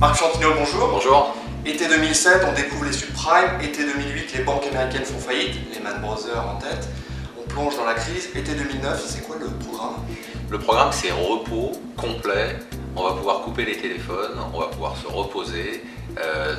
Marc Chantineau, bonjour. Bonjour. Été 2007, on découvre les subprimes. Été 2008, les banques américaines font faillite, Lehman Brothers en tête. On plonge dans la crise. Été 2009, c'est quoi le programme? Le programme, c'est repos complet. On va pouvoir couper les téléphones, on va pouvoir se reposer.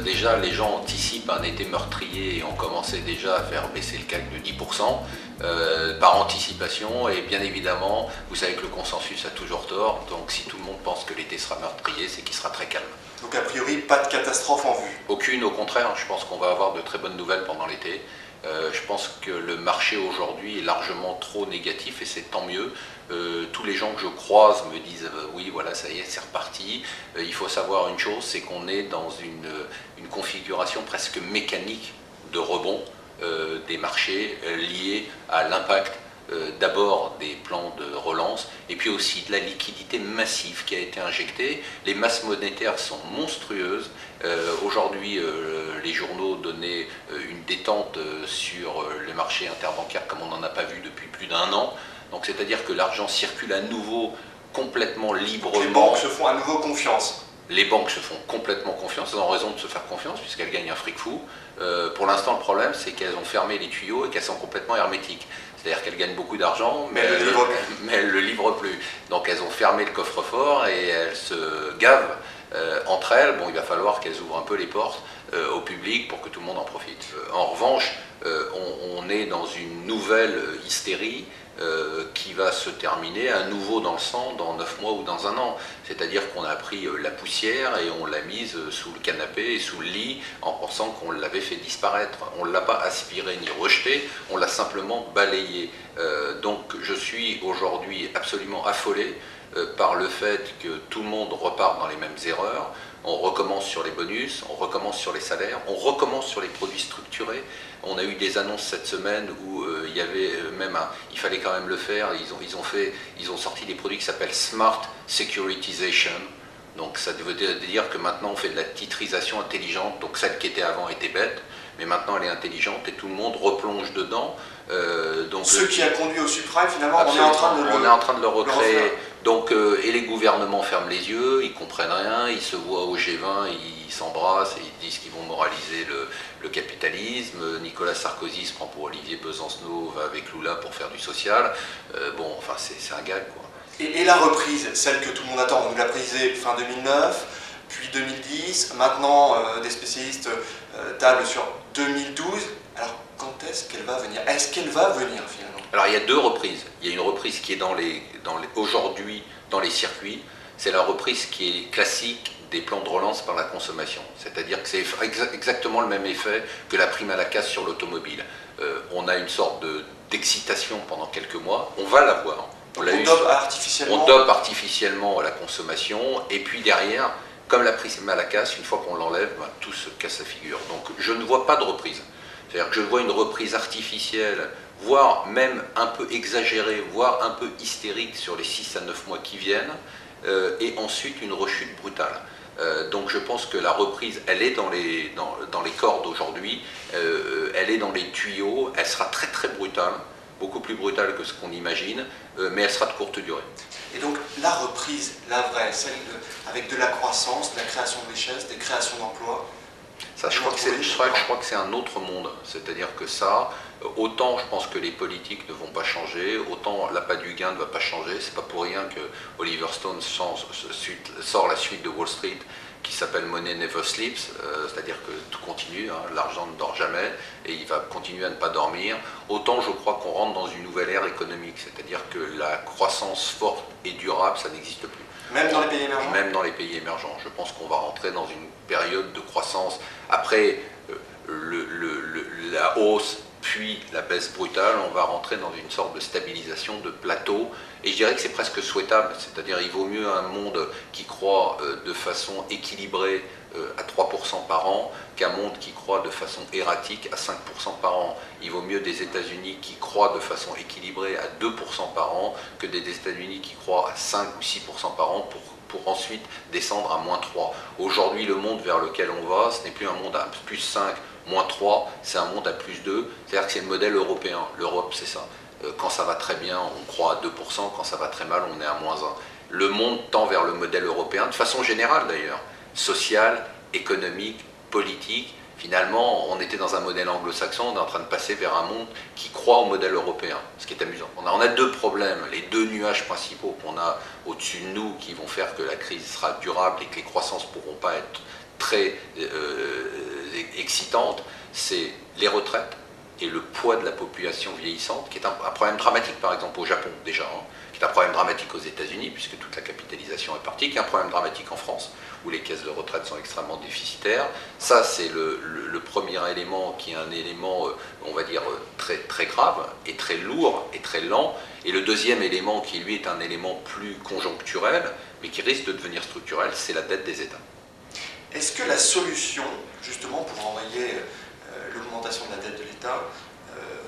Déjà, les gens anticipent un été meurtrier et ont commencé déjà à faire baisser le CAC de 10% par anticipation. Et bien évidemment, vous savez que le consensus a toujours tort. Donc si tout le monde pense que l'été sera meurtrier, c'est qu'il sera très calme. Donc a priori, pas de catastrophe en vue? Aucune, au contraire. Je pense qu'on va avoir de très bonnes nouvelles pendant l'été. Je pense que le marché aujourd'hui est largement trop négatif et c'est tant mieux. Tous les gens que je croise me disent oui voilà ça y est c'est reparti. Il faut savoir une chose, c'est qu'on est dans une configuration presque mécanique de rebond des marchés liés à l'impact d'abord des plans de relance et puis aussi de la liquidité massive qui a été injectée. Les masses monétaires sont monstrueuses. Aujourd'hui, les journaux donnaient une détente sur les marchés interbancaires comme on n'en a pas vu depuis plus d'un an. Donc c'est-à-dire que l'argent circule à nouveau complètement librement. Les banques se font à nouveau confiance. Les banques se font complètement confiance, elles ont raison de se faire confiance puisqu'elles gagnent un fric fou. Pour l'instant, le problème, c'est qu'elles ont fermé les tuyaux et qu'elles sont complètement hermétiques. C'est-à-dire qu'elles gagnent beaucoup d'argent, mais elles ne le livrent plus. Donc elles ont fermé le coffre-fort et elles se gavent entre elles. Bon, il va falloir qu'elles ouvrent un peu les portes au public pour que tout le monde en profite. En revanche, on est dans une nouvelle hystérie qui va se terminer à nouveau dans le sang dans 9 mois ou dans un an. C'est-à-dire qu'on a pris la poussière et on l'a mise sous le canapé et sous le lit en pensant qu'on l'avait fait disparaître. On ne l'a pas aspiré ni rejeté, on l'a simplement balayé. Donc je suis aujourd'hui absolument affolé par le fait que tout le monde repart dans les mêmes erreurs. On recommence sur les bonus, on recommence sur les salaires, on recommence sur les produits structurés. On a eu des annonces cette semaine où il y avait même il fallait quand même le faire. Ils ont sorti des produits qui s'appellent Smart Securitization. Donc ça veut dire que maintenant on fait de la titrisation intelligente. Donc celle qui était avant était bête, mais maintenant elle est intelligente et tout le monde replonge dedans. Donc ce qui a conduit au subprime, finalement, on est en train de le recréer. Donc, et les gouvernements ferment les yeux, ils comprennent rien, ils se voient au G20, ils s'embrassent et ils disent qu'ils vont moraliser le capitalisme. Nicolas Sarkozy se prend pour Olivier Besancenot, va avec Lula pour faire du social. Bon, enfin, c'est un gag, quoi. Et la reprise, celle que tout le monde attend, on nous l'a précisé fin 2009, puis 2010, maintenant des spécialistes tablent sur 2012. Alors, quand est-ce qu'elle va venir? Est-ce qu'elle va venir, finalement? Alors, il y a deux reprises. Il y a une reprise qui est aujourd'hui dans les circuits. C'est la reprise qui est classique des plans de relance par la consommation. C'est-à-dire que c'est exactement le même effet que la prime à la casse sur l'automobile. On a une sorte d'excitation pendant quelques mois. On va l'avoir. On dope artificiellement la consommation. Et puis derrière, comme la prime à la casse, une fois qu'on l'enlève, tout se casse la figure. Donc je ne vois pas de reprise. C'est-à-dire que je vois une reprise artificielle, voire même un peu exagérée, voire un peu hystérique sur les 6 à 9 mois qui viennent, et ensuite une rechute brutale. Donc je pense que la reprise, elle est dans les cordes aujourd'hui, elle est dans les tuyaux, elle sera très très brutale, beaucoup plus brutale que ce qu'on imagine, mais elle sera de courte durée. Et donc la reprise, la vraie, celle avec de la croissance, de la création de richesses, des créations d'emplois, ça, je crois que c'est un autre monde. C'est-à-dire que ça, autant je pense que les politiques ne vont pas changer, autant l'appât du gain ne va pas changer. C'est pas pour rien que Oliver Stone sort la suite de Wall Street qui s'appelle Money Never Sleeps, c'est-à-dire que tout continue, hein, l'argent ne dort jamais et il va continuer à ne pas dormir. Autant je crois qu'on rentre dans une nouvelle ère économique, c'est-à-dire que la croissance forte et durable, ça n'existe plus. Même dans les pays émergents? Même dans les pays émergents. Je pense qu'on va rentrer dans une période de croissance. Après la hausse, puis la baisse brutale, on va rentrer dans une sorte de stabilisation, de plateau. Et je dirais que c'est presque souhaitable. C'est-à-dire il vaut mieux un monde qui croît de façon équilibrée à 3% par an qu'un monde qui croît de façon erratique à 5% par an. Il vaut mieux des États-Unis qui croient de façon équilibrée à 2% par an que des États-Unis qui croient à 5 ou 6% par an pour ensuite descendre à -3. Aujourd'hui, le monde vers lequel on va, ce n'est plus un monde à +5, -3, c'est un monde à +2. C'est-à-dire que c'est le modèle européen. L'Europe, c'est ça. Quand ça va très bien, on croit à 2%, quand ça va très mal, on est à -1. Le monde tend vers le modèle européen, de façon générale d'ailleurs. sociale, économique, politique. Finalement, on était dans un modèle anglo-saxon, on est en train de passer vers un monde qui croit au modèle européen, ce qui est amusant. On a deux problèmes, les deux nuages principaux qu'on a au-dessus de nous qui vont faire que la crise sera durable et que les croissances ne pourront pas être très excitantes, c'est les retraites et le poids de la population vieillissante, qui est un problème dramatique par exemple au Japon déjà, qui est un problème dramatique aux États-Unis, puisque toute la capitalisation est partie, qui est un problème dramatique en France, où les caisses de retraite sont extrêmement déficitaires. Ça, c'est le premier élément qui est un élément, on va dire, très, très grave et très lourd et très lent. Et le deuxième élément qui, lui, est un élément plus conjoncturel, mais qui risque de devenir structurel, c'est la dette des États. Est-ce que la solution, justement, pour enrayer l'augmentation de la dette de l'État,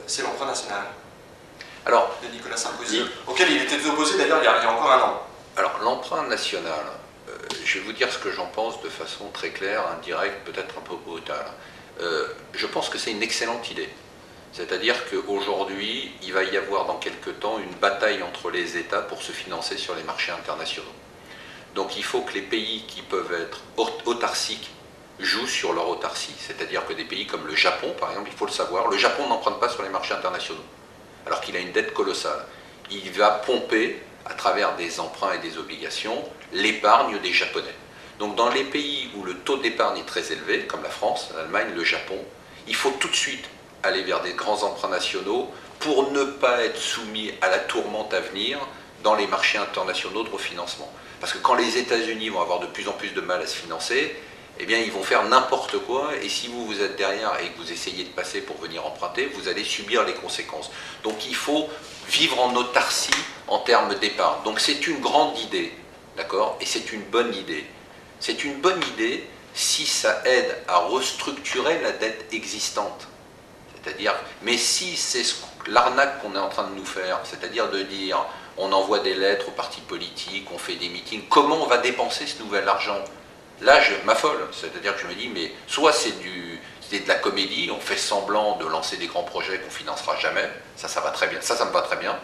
c'est l'emprunt national de Nicolas Sarkozy, auquel il était opposé d'ailleurs il y a encore un an? Alors, l'emprunt national, je vais vous dire ce que j'en pense de façon très claire, indirecte, peut-être un peu brutale. Je pense que c'est une excellente idée. C'est-à-dire qu'aujourd'hui, il va y avoir dans quelques temps une bataille entre les États pour se financer sur les marchés internationaux. Donc il faut que les pays qui peuvent être autarciques jouent sur leur autarcie. C'est-à-dire que des pays comme le Japon, par exemple, il faut le savoir, le Japon n'emprunte pas sur les marchés internationaux, alors qu'il a une dette colossale. Il va pomper, à travers des emprunts et des obligations, l'épargne des Japonais. Donc dans les pays où le taux d'épargne est très élevé, comme la France, l'Allemagne, le Japon, il faut tout de suite aller vers des grands emprunts nationaux pour ne pas être soumis à la tourmente à venir dans les marchés internationaux de refinancement. Parce que quand les États-Unis vont avoir de plus en plus de mal à se financer, eh bien ils vont faire n'importe quoi, et si vous êtes derrière et que vous essayez de passer pour venir emprunter, vous allez subir les conséquences. Donc il faut vivre en autarcie en termes d'épargne. Donc c'est une grande idée, d'accord, et c'est une bonne idée. C'est une bonne idée si ça aide à restructurer la dette existante. C'est-à-dire, mais si c'est l'arnaque qu'on est en train de nous faire, c'est-à-dire de dire on envoie des lettres aux partis politiques, on fait des meetings, comment on va dépenser ce nouvel argent? Là, je m'affole, c'est-à-dire que je me dis, mais soit c'est de la comédie, on fait semblant de lancer des grands projets qu'on ne financera jamais, ça va très bien, ça me va très bien,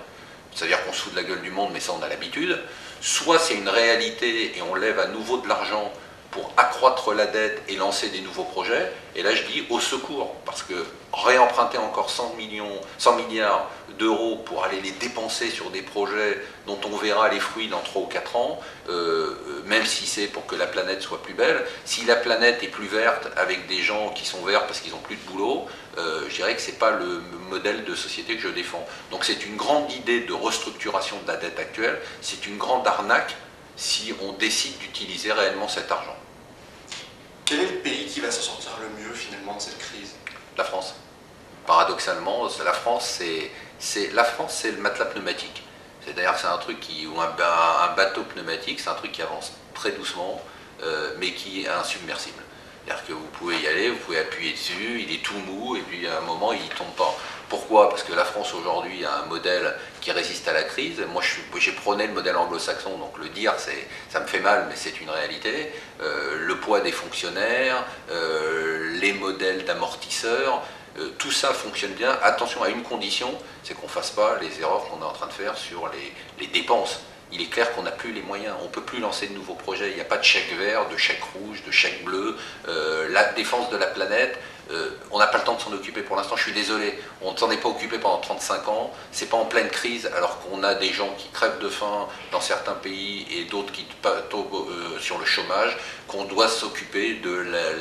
c'est-à-dire qu'on se fout de la gueule du monde, mais ça on a l'habitude, soit c'est une réalité et on lève à nouveau de l'argent pour accroître la dette et lancer des nouveaux projets, et là je dis au secours, parce que réemprunter encore 100 milliards d'euros pour aller les dépenser sur des projets dont on verra les fruits dans 3 ou 4 ans, même si c'est pour que la planète soit plus belle, si la planète est plus verte avec des gens qui sont verts parce qu'ils n'ont plus de boulot, je dirais que ce n'est pas le modèle de société que je défends. Donc c'est une grande idée de restructuration de la dette actuelle, c'est une grande arnaque si on décide d'utiliser réellement cet argent. Quel est le pays qui va s'en sortir le mieux finalement de cette crise? La France. Paradoxalement, la France, c'est le matelas pneumatique. C'est-à-dire que c'est un truc ou un bateau pneumatique, c'est un truc qui avance très doucement, mais qui est insubmersible. C'est-à-dire que vous pouvez y aller, vous pouvez appuyer dessus, il est tout mou, et puis à un moment, il ne tombe pas. Pourquoi? Parce que la France aujourd'hui a un modèle qui résiste à la crise. Moi, j'ai prôné le modèle anglo-saxon, donc le dire, ça me fait mal, mais c'est une réalité. Le poids des fonctionnaires, les modèles d'amortisseurs, tout ça fonctionne bien. Attention à une condition, c'est qu'on ne fasse pas les erreurs qu'on est en train de faire sur les dépenses. Il est clair qu'on n'a plus les moyens, on ne peut plus lancer de nouveaux projets, il n'y a pas de chèque vert, de chèque rouge, de chèque bleu. La défense de la planète, on n'a pas le temps de s'en occuper pour l'instant, je suis désolé, on ne s'en est pas occupé pendant 35 ans, c'est pas en pleine crise alors qu'on a des gens qui crèvent de faim dans certains pays et d'autres qui tombent sur le chômage, qu'on doit s'occuper de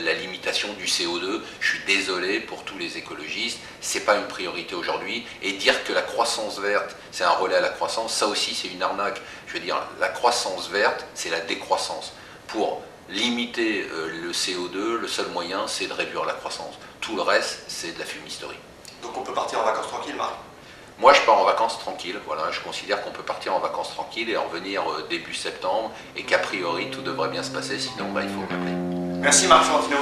la limitation du CO2. Je suis désolé pour tous les écologistes, c'est pas une priorité aujourd'hui, et dire que la croissance verte c'est un relais à la croissance, ça aussi c'est une arnaque. Je veux dire, la croissance verte c'est la décroissance. Pour limiter le CO2, le seul moyen, c'est de réduire la croissance. Tout le reste, c'est de la fumisterie. Donc on peut partir en vacances tranquille, Marc? Moi, je pars en vacances tranquille. Voilà, je considère qu'on peut partir en vacances tranquille et en revenir début septembre, et qu'a priori, tout devrait bien se passer, sinon il faut m'appeler. Merci Marc Fiorentino.